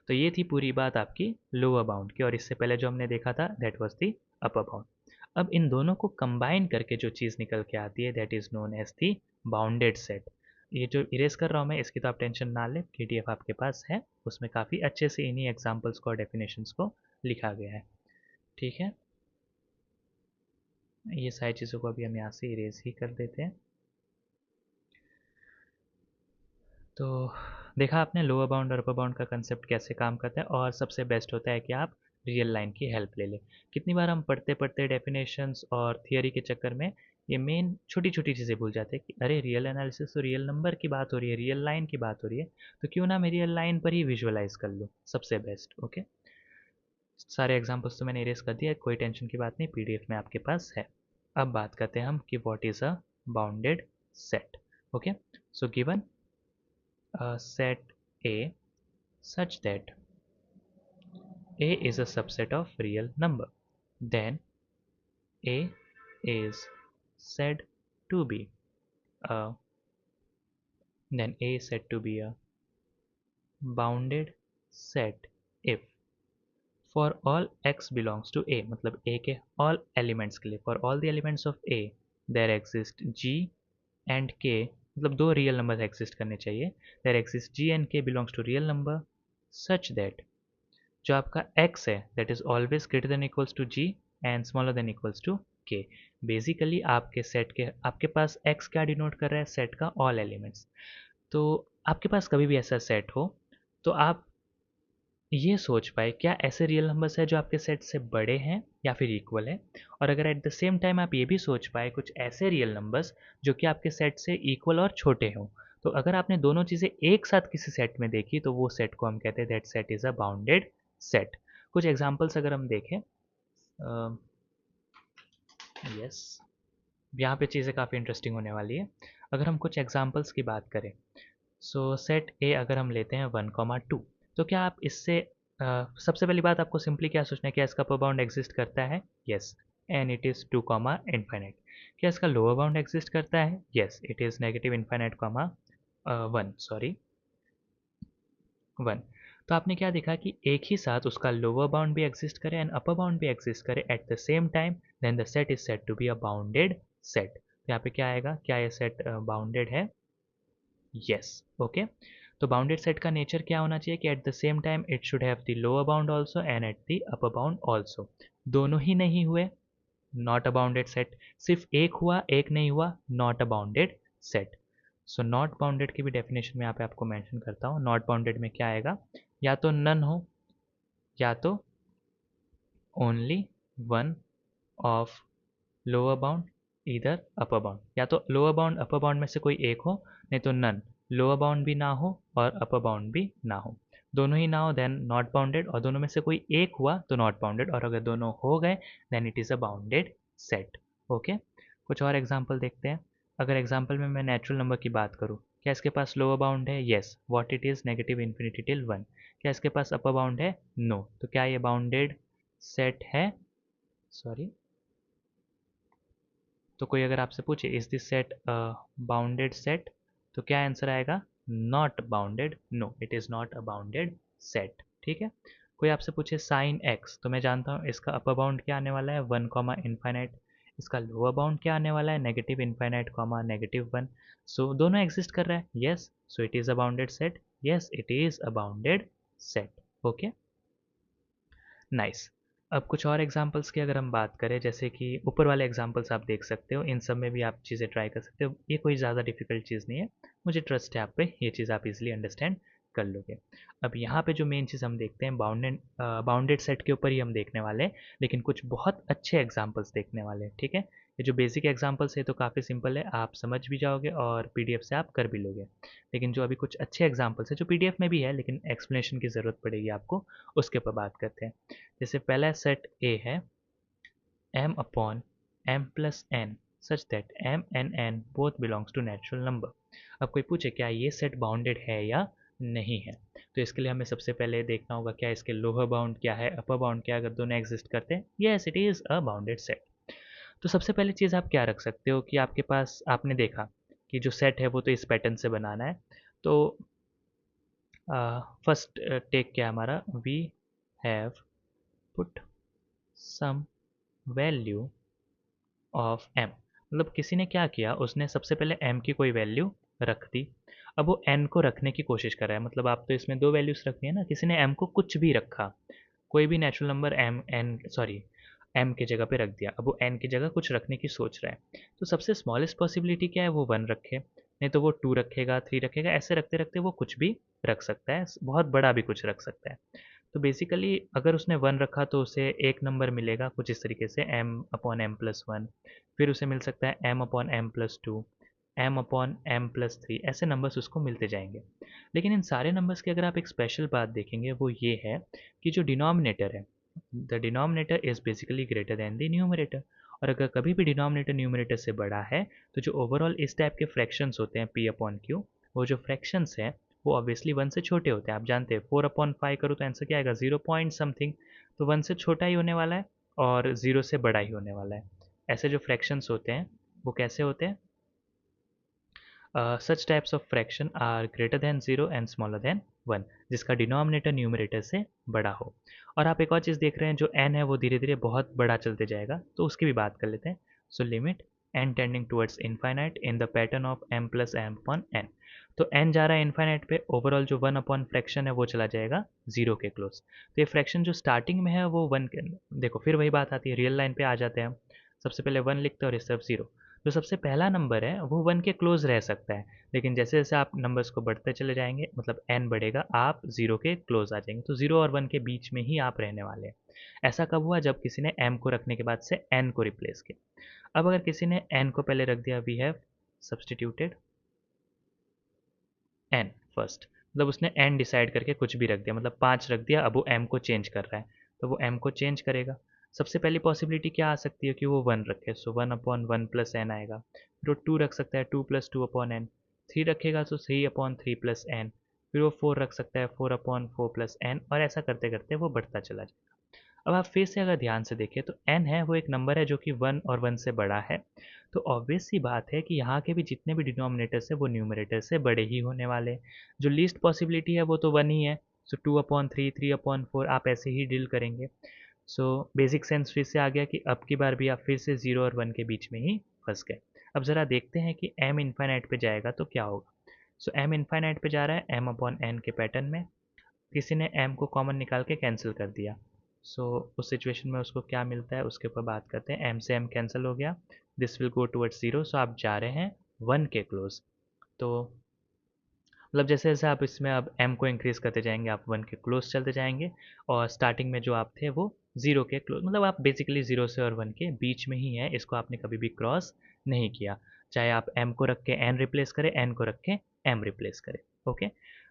तो ये थी पूरी बात आपकी लोअर बाउंड की, और इससे पहले जो हमने देखा था that was the upper bound. अब इन दोनों को कंबाइन करके जो चीज़ निकल के आती है that is known as the bounded set. ये जो इरेज कर रहा हूँ मैं इसकी तो आप टेंशन ना लें, पीडीएफ आपके पास है, उसमें काफ़ी अच्छे से इन्हीं एग्जाम्पल्स को और डेफिनेशंस को लिखा गया है। ठीक है, ये सारी चीज़ों को अभी हम यहाँ से इरेज ही कर देते हैं। तो देखा आपने लोअर बाउंड और अपर बाउंड का कंसेप्ट कैसे काम करता है, और सबसे बेस्ट होता है कि आप रियल लाइन की हेल्प ले लें। कितनी बार हम पढ़ते पढ़ते डेफिनेशंस और थियरी के चक्कर में ये मेन छोटी छोटी चीज़ें भूल जाते हैं कि अरे रियल एनालिसिस तो रियल नंबर की बात हो रही है, रियल लाइन की बात हो रही है, तो क्यों ना मैं रियल लाइन पर ही विजुअलाइज कर लूँ, सबसे बेस्ट। ओके, सारे एग्जाम्पल्स तो मैंने इरेज कर दिया, कोई टेंशन की बात नहीं, पीडीएफ में आपके पास है। अब बात करते हैं हम कि what is a bounded set. Okay, so given a set A such that A is a subset of real number, then A is said to be a bounded set if for all x belongs to A, मतलब A के all elements के लिए, for all the elements of A there exist G and K, मतलब दो real number exist करने चाहिए, there exist G and K belongs to real number such that जो आपका x है that is always greater than equals to g and smaller than equals to k। Basically आपके set के आपके पास x क्या denote कर रहा है? सेट का ऑल एलिमेंट्स। तो आपके पास कभी भी ऐसा सेट हो तो आप ये सोच पाए क्या ऐसे रियल नंबर्स है जो आपके सेट से बड़े हैं या फिर इक्वल है, और अगर एट द सेम टाइम आप ये भी सोच पाए कुछ ऐसे रियल नंबर्स जो कि आपके सेट से इक्वल और छोटे हों, तो अगर आपने दोनों चीज़ें एक साथ किसी सेट में देखी तो वो सेट को हम कहते हैं that set is a bounded set. कुछ एग्जांपल्स अगर हम देखें, यस यहाँ पे चीज़ें काफ़ी इंटरेस्टिंग होने वाली है। अगर हम कुछ एग्जांपल्स की बात करें, सो सेट ए अगर हम लेते हैं 1,2, तो क्या आप इससे सबसे पहली बात आपको सिंपली क्या सोचना है, क्या इसका अपर बाउंड एग्जिस्ट करता है? Yes, and it is 2 infinite. क्या इसका लोअर बाउंड एग्जिस्ट करता है? Yes, it is negative infinite 1 sorry 1। तो आपने क्या देखा कि एक ही साथ उसका लोअर बाउंड भी एग्जिस्ट करे एंड अपर बाउंड भी एग्जिस्ट करे at the same time, then the set is said to be a bounded set. यहाँ पे क्या आएगा, क्या ये सेट बाउंडेड है? यस। ओके, तो बाउंडेड सेट का नेचर क्या होना चाहिए कि at the same time it should have the lower bound also and at the upper bound also. दोनों ही नहीं हुए, नॉट अ बाउंडेड सेट। सिर्फ एक हुआ, एक नहीं हुआ, not a bounded set. So not bounded की भी डेफिनेशन में यहाँ पे आपको मेंशन करता हूँ। नॉट बाउंडेड में क्या आएगा, या तो नन हो या तो only one of lower bound इधर अपर बाउंड, या तो लोअर बाउंड अपर बाउंड में से कोई एक हो, नहीं तो नन, लोअर बाउंड भी ना हो और अपर बाउंड भी ना हो। दोनों ही ना हो देन नॉट बाउंडेड, और दोनों में से कोई एक हुआ तो नॉट बाउंडेड, और अगर दोनों हो गए then it is a bounded set. Okay, कुछ और एग्जांपल देखते हैं। अगर एग्जांपल में मैं नेचुरल नंबर की बात करूँ, क्या इसके पास लोअर बाउंड है? Yes, what it is, negative infinity till one. क्या इसके पास अपर बाउंड है? नो। तो क्या ये बाउंडेड सेट है? सॉरी, तो कोई अगर आपसे पूछे is this set bounded set, तो क्या आंसर आएगा? Not bounded. No, it is not a bounded set. ठीक है। कोई आपसे पूछे साइन एक्स, तो मैं जानता हूँ इसका अपर बाउंड क्या आने वाला है? 1 कॉमा इनफाइनाइट। इसका लोअर बाउंड क्या आने वाला है? Negative infinite comma negative 1। सो दोनों एग्जिस्ट कर रहा है, yes, so it is a bounded set. Yes, it is a bounded set. Okay, nice. अब कुछ और एग्जांपल्स की अगर हम बात करें, जैसे कि ऊपर वाले एग्जांपल्स आप देख सकते हो, इन सब में भी आप चीज़ें ट्राई कर सकते हो, ये कोई ज़्यादा डिफिकल्ट चीज़ नहीं है, मुझे ट्रस्ट है आप पे, ये चीज़ आप इजीली अंडरस्टैंड कर लोगे। अब यहाँ पे जो मेन चीज़ हम देखते हैं, बाउंडेड सेट के ऊपर ही हम देखने वाले हैं, लेकिन कुछ बहुत अच्छे एग्जाम्पल्स देखने वाले हैं। ठीक है, ये जो बेसिक एग्जाम्पल्स है तो काफ़ी सिंपल है, आप समझ भी जाओगे और पीडीएफ से आप कर भी लोगे। लेकिन जो अभी कुछ अच्छे एग्जाम्पल्स है जो पीडीएफ में भी है लेकिन एक्सप्लेनेशन की ज़रूरत पड़ेगी आपको, उसके ऊपर बात करते हैं। जैसे पहला सेट ए है m upon m plus n such that m and n both belongs to natural number। अब कोई पूछे क्या ये सेट बाउंडेड है या नहीं है, तो इसके लिए हमें सबसे पहले देखना होगा क्या इसके लोअर बाउंड क्या है, अपर बाउंड क्या है। अगर दोनों एग्जिस्ट करते हैं, yes it is a bounded set. तो सबसे पहले चीज़ आप क्या रख सकते हो कि आपके पास, आपने देखा कि जो सेट है वो तो इस पैटर्न से बनाना है। तो फर्स्ट टेक क्या है हमारा, we have put some value of m. मतलब किसी ने क्या किया, उसने सबसे पहले एम की कोई वैल्यू रख दी। अब वो एन को रखने की कोशिश कर रहा है, मतलब आप तो इसमें दो वैल्यूज रखनी है ना, किसी ने एम को कुछ भी रखा, कोई भी natural number m n sorry m की जगह पे रख दिया। अब वो एन की जगह कुछ रखने की सोच रहा है, तो सबसे स्मॉलेस्ट पॉसिबिलिटी क्या है, वो वन रखे, नहीं तो वो टू रखेगा, थ्री रखेगा, ऐसे रखते रखते वो कुछ भी रख सकता है, बहुत बड़ा भी कुछ रख सकता है। तो बेसिकली अगर उसने वन रखा तो उसे एक नंबर मिलेगा कुछ इस तरीके से, m upon m plus one. फिर उसे मिल सकता है m upon m plus two, m upon m plus three, ऐसे नंबर्स उसको मिलते जाएंगे। लेकिन इन सारे नंबर्स की अगर आप एक स्पेशल बात देखेंगे वो ये है कि जो डिनोमिनेटर है, the denominator is basically greater than the numerator. और अगर कभी भी डिनोमिनेटर न्यूमरेटर से बड़ा है, तो जो ओवरऑल इस टाइप के फ्रैक्शंस होते हैं पी अपॉन क्यू, वो जो फ्रैक्शंस हैं वो ऑब्वियसली वन से छोटे होते हैं। आप जानते हैं 4/5 करो तो आंसर क्या आएगा, 0 पॉइंट समथिंग। तो वन से छोटा ही होने वाला है और ज़ीरो से बड़ा ही होने वाला है। ऐसे जो फ्रैक्शंस होते हैं वो कैसे होते हैं, such types of fraction are greater than zero and smaller than one, जिसका डिनोमिनेटर न्यूमरेटर से बड़ा हो। और आप एक और चीज़ देख रहे हैं, जो एन है वो धीरे धीरे बहुत बड़ा चलते जाएगा, तो उसकी भी बात कर लेते हैं। So limit n tending towards infinite in the pattern of m plus m upon n. तो एन जा रहा है इनफाइनाइट पे, ओवरऑल जो वन अपॉन फ्रैक्शन है वो चला जाएगा जीरो के क्लोज। तो ये फ्रैक्शन जो स्टार्टिंग में है वो वन के, देखो फिर वही बात आती है, रियल लाइन पे आ जाते हैं हम। सबसे पहले वन लिखते हैं और इस तरफ जीरो। जो सबसे पहला नंबर है वो वन के क्लोज रह सकता है, लेकिन जैसे जैसे आप नंबर्स को बढ़ते चले जाएंगे, मतलब एन बढ़ेगा, आप जीरो के क्लोज आ जाएंगे। तो जीरो और वन के बीच में ही आप रहने वाले हैं। ऐसा कब हुआ, जब किसी ने एम को रखने के बाद से एन को रिप्लेस किया। अब अगर किसी ने एन को पहले रख दिया, we have substituted n first, मतलब उसने एन डिसाइड करके कुछ भी रख दिया, मतलब 5 रख दिया, अब वो एम को चेंज कर रहा है, तो वो एम को चेंज करेगा। सबसे पहली पॉसिबिलिटी क्या आ सकती है कि वो वन रखे, so one upon one plus n आएगा। फिर वो टू रख सकता है, two plus two upon n. Three रखेगा तो three upon three plus n. फिर वो फोर रख सकता है, four upon four plus n, और ऐसा करते करते वो बढ़ता चला जाएगा। अब आप फिर से अगर ध्यान से देखें तो n है वो एक नंबर है जो कि 1 और 1 से बड़ा है। तो ऑब्वियस सी बात है कि यहाँ के भी जितने भी डिनोमिनेटर्स है वो न्यूमरेटर से बड़े ही होने वाले हैं। जो लीस्ट पॉसिबिलिटी है वो तो 1 ही है। सो 2/3, 3/4 आप ऐसे ही डील करेंगे। सो बेसिक सेंस फिर से आ गया कि अब की बार भी आप फिर से 0 और 1 के बीच में ही फंस गए। अब ज़रा देखते हैं कि m इनफाइनाइट पे जाएगा तो क्या होगा। सो m इनफाइनाइट पे जा रहा है m/n के पैटर्न में। किसी ने m को कॉमन निकाल के कैंसिल कर दिया। उस सिचुएशन में उसको क्या मिलता है उसके ऊपर बात करते हैं। m से m कैंसिल हो गया, this will go towards zero, so आप जा रहे हैं 1 के क्लोज। तो मतलब जैसे जैसे आप इसमें अब m को इंक्रीज करते जाएंगे, आप 1 के क्लोज चलते जाएंगे, और स्टार्टिंग में जो आप थे वो 0 के क्लोज, मतलब आप बेसिकली 0 से और 1 के बीच में ही है, इसको आपने कभी भी क्रॉस नहीं किया, चाहे आप m को रख के n रिप्लेस करें, n को रख के m रिप्लेस करें। ओके,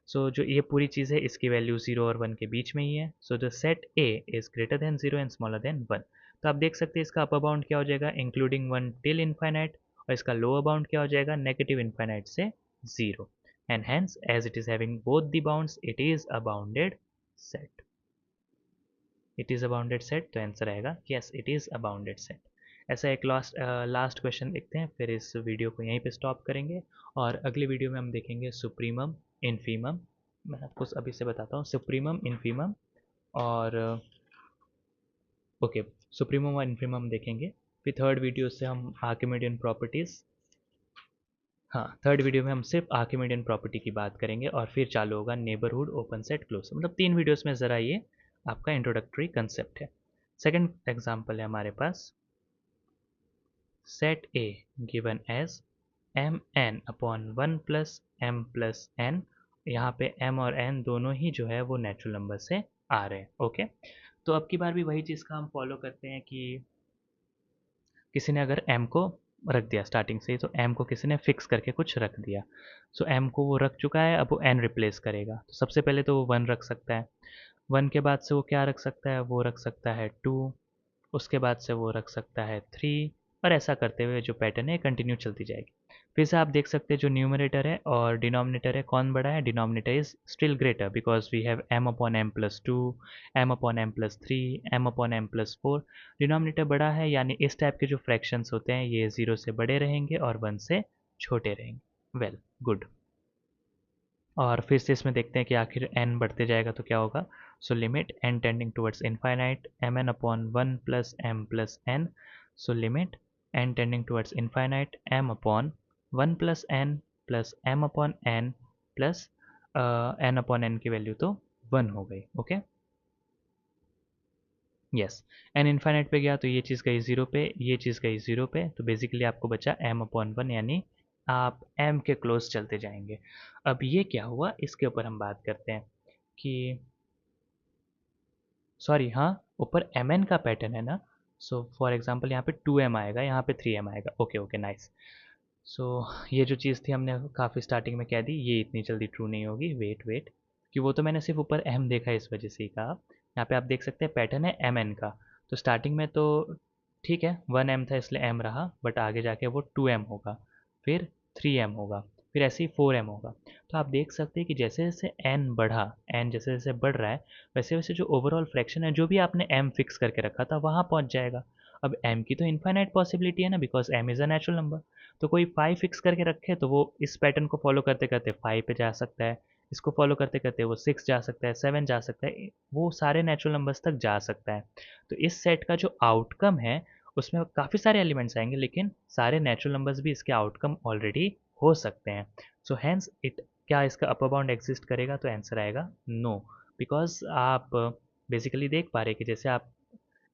सो जो ये पूरी चीज़ है इसकी वैल्यू 0 और 1 के बीच में ही है। So the set A is greater than 0 and smaller then 1। तो आप देख सकते हैं इसका अपर बाउंड क्या हो जाएगा, इंक्लूडिंग 1 टिल इनफाइनाइट, और इसका लोअर बाउंड क्या हो जाएगा, नेगेटिव इनफाइनाइट से 0। And hence as it is having both the bounds it is a bounded set. It is a bounded set, तो आंसर आएगा yes it is a bounded set. ऐसा एक लास्ट क्वेश्चन देखते हैं, फिर इस वीडियो को यहीं पे स्टॉप करेंगे, और अगली वीडियो में हम देखेंगे सुप्रीमम इन्फीमम। मैं आपको अभी से बताता हूँ सुप्रीमम इन्फीमम, और ओके, सुप्रीमम और इन्फीमम देखेंगे। फिर थर्ड वीडियो से हम आर्किमिडियन प्रॉपर्टीज़, हाँ थर्ड वीडियो में हम सिर्फ आर्किमिडियन प्रॉपर्टी की बात करेंगे, और फिर चालू होगा नेबरहुड, ओपन सेट, क्लोज, मतलब 3 वीडियोस में ज़रा ये आपका इंट्रोडक्टरी कंसेप्ट है। सेकंड एग्जांपल है हमारे पास, set A given as M N upon 1 plus M plus N. यहाँ पे m और n दोनों ही जो है वो नेचुरल नंबर से आ रहे हैं। ओके, तो अब की बार भी वही चीज़ का हम फॉलो करते हैं कि किसी ने अगर m को रख दिया स्टार्टिंग से ही, तो m को किसी ने फिक्स करके कुछ रख दिया, सो m को वो रख चुका है, अब वो n रिप्लेस करेगा, तो सबसे पहले तो वो 1 रख सकता है, 1 के बाद से वो क्या रख सकता है, वो रख सकता है 2, उसके बाद से वो रख सकता है 3, और ऐसा करते हुए जो पैटर्न है कंटिन्यू चलती जाएगी। फिर से आप देख सकते हैं जो न्यूमरेटर है और डिनोमिनेटर है कौन बड़ा है, denominator is still greater because we have m upon m plus 2, m upon m plus 3, m upon m plus 4। Denominator बड़ा है, यानी इस टाइप के जो फ्रैक्शंस होते हैं ये 0 से बड़े रहेंगे और 1 से छोटे रहेंगे। वेल गुड, और फिर से इसमें देखते हैं कि आखिर n बढ़ते जाएगा तो क्या होगा। So limit n tending towards infinite m N upon 1 plus m plus n। So limit n tending towards infinite m upon 1 plus n plus m upon n plus n upon n की value तो 1 हो गई। Okay yes, n infinite पे गया तो ये चीज़ गई 0 पे, ये चीज़ गई 0 पे, तो बेसिकली आपको बचा m अपॉन 1, यानी आप m के क्लोज चलते जाएंगे। अब ये क्या हुआ इसके ऊपर हम बात करते हैं कि सॉरी हाँ, ऊपर mn का पैटर्न है ना, सो फॉर एग्जांपल यहाँ पे 2m आएगा, यहाँ पे 3m आएगा। Okay okay nice. सो ये जो चीज़ थी हमने काफ़ी स्टार्टिंग में कह दी, ये इतनी जल्दी ट्रू नहीं होगी, वेट वेट, कि वो तो मैंने सिर्फ ऊपर m देखा है इस वजह से ही कहा। यहाँ पे आप देख सकते हैं पैटर्न है mn का, तो स्टार्टिंग में तो ठीक है 1m था इसलिए m रहा, बट आगे जाके वो 2m होगा, फिर 3m होगा, फिर ऐसे ही 4m होगा। तो आप देख सकते हैं कि जैसे जैसे n बढ़ा, n जैसे जैसे बढ़ रहा है, वैसे वैसे जो ओवरऑल फ्रैक्शन है जो भी आपने m फिक्स करके रखा था वहाँ पहुँच जाएगा। अब m की तो इनफाइनाइट पॉसिबिलिटी है ना, because m is a natural number, तो कोई 5 फिक्स करके रखे तो वो इस पैटर्न को फॉलो करते करते 5 पे जा सकता है, इसको फॉलो करते करते वो 6 जा सकता है, 7 जा सकता है, वो सारे नेचुरल नंबर्स तक जा सकता है। तो इस सेट का जो आउटकम है उसमें काफ़ी सारे एलिमेंट्स आएंगे, लेकिन सारे नेचुरल नंबर्स भी इसके आउटकम ऑलरेडी हो सकते हैं। सो हैंस इट, क्या इसका अपर बाउंड एग्जिस्ट करेगा, तो आंसर आएगा नो, बिकॉज आप बेसिकली देख पा रहे हैं कि जैसे आप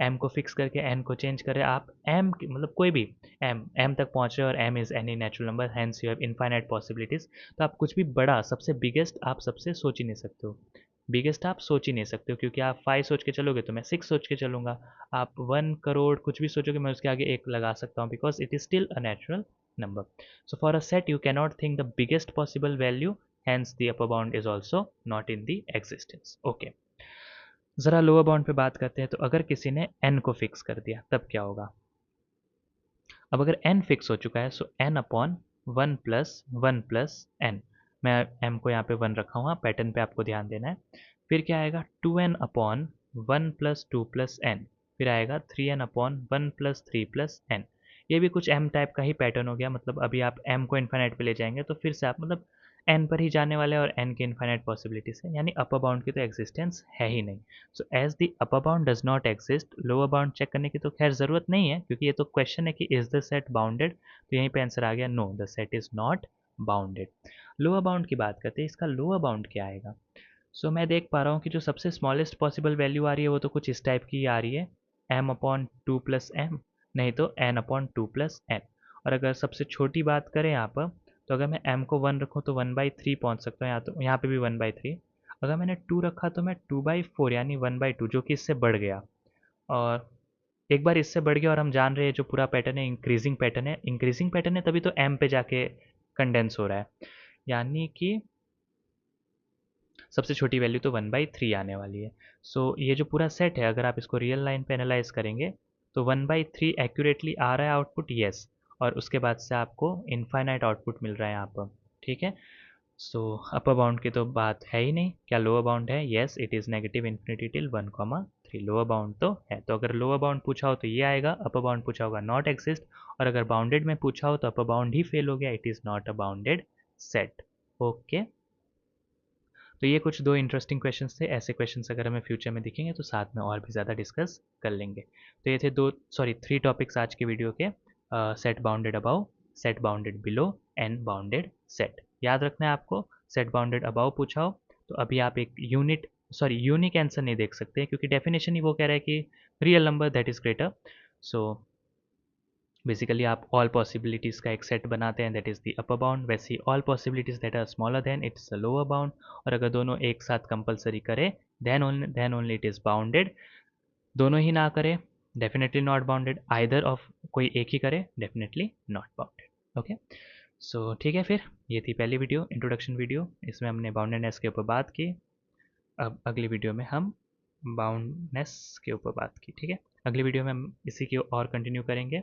m को फिक्स करके n को चेंज करें, आप m मतलब कोई भी m तक पहुंच रहे हैं और m is any natural number, hence you have infinite possibilities. तो आप कुछ भी बड़ा सबसे बिगेस्ट आप सबसे सोच ही नहीं सकते हो, बिगेस्ट आप सोच ही नहीं सकते हो, क्योंकि आप 5 सोच के चलोगे तो मैं 6 सोच के चलूंगा, आप 1 करोड़ कुछ भी सोचोगे मैं उसके आगे 1 लगा सकता हूँ, because it is still a natural number. So for a set you cannot think the biggest possible value, hence the upper bound is also not in the existence. Okay, ज़रा लोअर बाउंड पे बात करते हैं, तो अगर किसी ने n को फिक्स कर दिया तब क्या होगा। अब अगर n फिक्स हो चुका है, सो n अपॉन 1 प्लस n, मैं m को यहाँ पे 1 रखा हुआ, पैटर्न पे आपको ध्यान देना है। फिर क्या आएगा 2n upon 1 plus 2 plus n, फिर आएगा 3n upon 1 plus 3 plus n। ये भी कुछ m टाइप का ही पैटर्न हो गया, मतलब अभी आप m को इन्फाइनाइट पे ले जाएंगे तो फिर से आप मतलब n पर ही जाने वाले हैं, और n के इन्फाइनाइट पॉसिबिलिटीज है, यानी अपर बाउंड की तो एग्जिस्टेंस है ही नहीं। So as the upper bound does not exist, lower bound check करने की तो खैर ज़रूरत नहीं है, क्योंकि ये तो क्वेश्चन है कि इज द सेट बाउंडेड, तो यहीं पे आंसर आ गया no, the set is not bounded. Lower bound की बात करते हैं, इसका लोअर बाउंड क्या आएगा। सो मैं देख पा रहा हूँ कि जो सबसे स्मॉलेस्ट पॉसिबल वैल्यू आ रही है वो तो कुछ इस टाइप की आ रही है, m अपॉन 2 प्लस m, नहीं तो n अपॉन 2 प्लस n। और अगर सबसे छोटी बात करें यहाँ पर, तो अगर मैं m को 1 रखूँ तो 1/3 पहुँच सकता हूँ, तो यहाँ पे भी 1/3, अगर मैंने 2 रखा तो मैं 2/4 यानी 1/2, जो कि इससे बढ़ गया। और एक बार इससे बढ़ गया और हम जान रहे हैं जो पूरा पैटर्न है इंक्रीजिंग पैटर्न है, तभी तो एम पे जाके कंडेंस हो रहा है, यानी कि सबसे छोटी वैल्यू तो 1/3 आने वाली है। सो ये जो पूरा सेट है, अगर आप इसको रियल लाइन पे एनालाइज करेंगे तो 1/3 एक्यूरेटली आ रहा है आउटपुट, यस, और उसके बाद से आपको इनफाइनाइट आउटपुट मिल रहा है यहाँ पर, ठीक है। सो अपर बाउंड की तो बात है ही नहीं। क्या लोअर बाउंड है? Yes, it is negative infinity till 1,3। Lower bound तो है, तो अगर लोअर बाउंड पूछा हो तो ये आएगा, अपर बाउंड पूछा होगा नॉट एग्जिस्ट, और अगर बाउंडेड में पूछा हो तो अपर बाउंड ही फेल हो गया, it is not a bounded set. Okay, तो ये कुछ दो इंटरेस्टिंग क्वेश्चंस थे। ऐसे क्वेश्चंस अगर हमें फ्यूचर में दिखेंगे तो साथ में और भी ज़्यादा डिस्कस कर लेंगे। तो ये थे 3 टॉपिक्स आज के वीडियो के, set bounded above, set bounded below and bounded set. याद रखना है आपको, सेट बाउंडेड अबाउ पूछा हो तो अभी आप एक यूनिक आंसर नहीं देख सकते, क्योंकि डेफिनेशन ही वो कह रहा है कि real number that is greater. So basically आप ऑल पॉसिबिलिटीज़ का एक सेट बनाते हैं, that is the upper bound. वैसे ही all possibilities that are smaller than, it's a lower bound. और अगर दोनों एक साथ कंपलसरी करे then only it is bounded. दोनों ही ना करे, definitely not bounded. Either of कोई एक ही करे, definitely not bounded. Okay, so ठीक है, फिर ये थी पहली वीडियो, इंट्रोडक्शन वीडियो। इसमें हमने बाउंडेडनेस के ऊपर बात की। अब अगली वीडियो में हम बाउंडनेस के ऊपर बात की, ठीक है। अगली वीडियो में हम इसी की और कंटिन्यू करेंगे,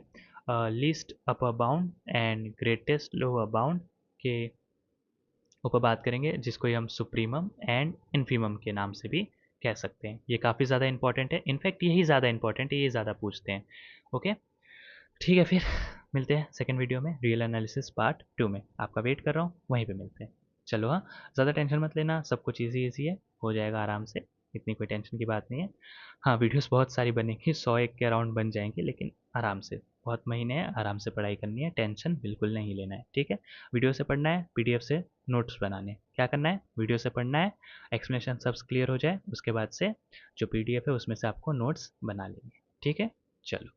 least upper bound and greatest lower bound के ऊपर बात करेंगे, जिसको हम सुप्रीमम एंड इन्फीमम के नाम से भी कह सकते हैं। ये काफ़ी ज़्यादा इंपॉर्टेंट है, इनफैक्ट यही ज़्यादा इंपॉर्टेंट है, ये ज़्यादा पूछते हैं। ओके, ठीक है, फिर मिलते हैं सेकंड वीडियो में, रियल एनालिसिस पार्ट 2 में। आपका वेट कर रहा हूँ, वहीं पे मिलते हैं। चलो हाँ, ज़्यादा टेंशन मत लेना, सब कुछ ईजी ईजी है, हो जाएगा आराम से, इतनी कोई टेंशन की बात नहीं है। हाँ, वीडियोस बहुत सारी बनेंगी, 100 के अराउंड बन जाएंगे, लेकिन आराम से, बहुत महीने हैं, आराम से पढ़ाई करनी है, टेंशन बिल्कुल नहीं लेना है, ठीक है। वीडियो से पढ़ना है, पीडीएफ से नोट्स बनाने हैं। क्या करना है? वीडियो से पढ़ना है, एक्सप्लेनेशन सब क्लियर हो जाए, उसके बाद से जो पीडीएफ है उसमें से आपको नोट्स बना लेंगे, ठीक है। चलो।